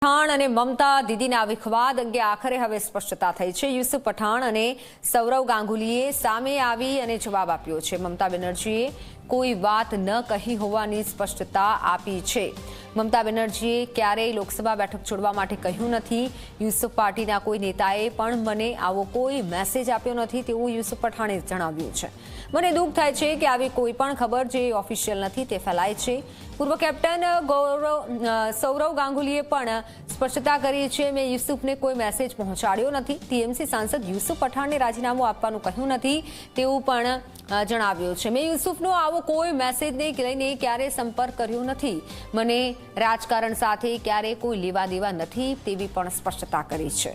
પઠાણ અને મમતા દીદીના વિખવાદ અંગે આખરે હવે સ્પષ્ટતા થઈ છે। યુસુફ પઠાણ અને સૌરવ ગાંગુલીએ સામે આવી અને જવાબ આપ્યો છે। મમતા બેનર્જીએ કોઈ વાત ન કહી હોવાની સ્પષ્ટતા આપી છે। મમતા બેનર્જીએ ક્યારેય લોકસભા બેઠક છોડવા માટે કહ્યું નથી। યુસુફ પાર્ટીના કોઈ નેતાએ પણ મને આવો કોઈ મેસેજ આપ્યો નથી તેવું યુસુફ પઠાણે જણાવ્યું છે। મને દુઃખ થાય છે કે આવી કોઈ પણ ખબર જે ઓફિશિયલ નથી તે ફેલાય છે। પૂર્વ કેપ્ટન સૌરવ ગાંગુલીએ પણ સ્પષ્ટતા કરી છે, મેં યુસુફને કોઈ મેસેજ પહોંચાડ્યો નથી। ટીએમસી સાંસદ યુસુફ પઠાણને રાજીનામું આપવાનું કહ્યું નથી તેવું પણ જણાવ્યું છે। મેં યુસુફનો આવો કોઈ મેસેજને લઈને ક્યારે સંપર્ક કર્યો નથી। મને રાજકારણ સાથે ક્યારે કોઈ લેવા દેવા નથી તેવી પણ સ્પષ્ટતા કરી છે।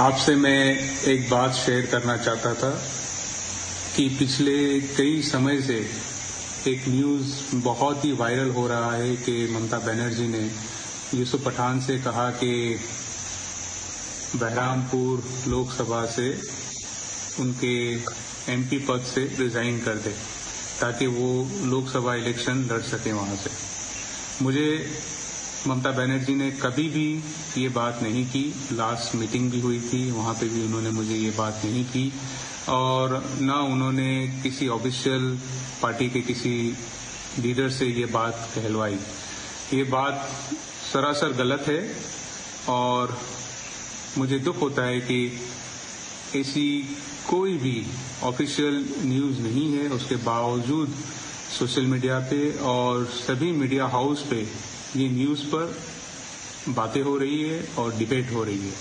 आपसे मैं एक बात शेयर करना चाहता था कि पिछले कई समय से एक न्यूज़ बहुत ही वायरल हो रहा है कि ममता बनर्जी ने यूसुफ पठान से कहा कि बहरामपुर लोकसभा से उनके एमपी पद से रिजाइन कर दे ताकि वो लोकसभा इलेक्शन लड़ सके वहां से। मुझे ममता बनर्जी ने कभी भी ये बात नहीं की। लास्ट मीटिंग भी हुई थी, वहां पे भी उन्होंने मुझे ये बात नहीं की और ना उन्होंने किसी ऑफिशियल पार्टी के किसी लीडर से ये बात कहलवाई। ये बात सरासर गलत है और मुझे दुख होता है कि ऐसी कोई भी ऑफिशियल न्यूज़ नहीं है, उसके बावजूद सोशल मीडिया पे और सभी मीडिया हाउस पे ये न्यूज़ पर बातें हो रही है और डिबेट हो रही है।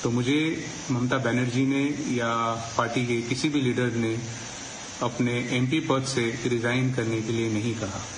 तो मुझे ममता बनर्जी ने या पार्टी के किसी भी लीडर ने अपने एमपी पद से रिजाइन करने के लिए नहीं कहा।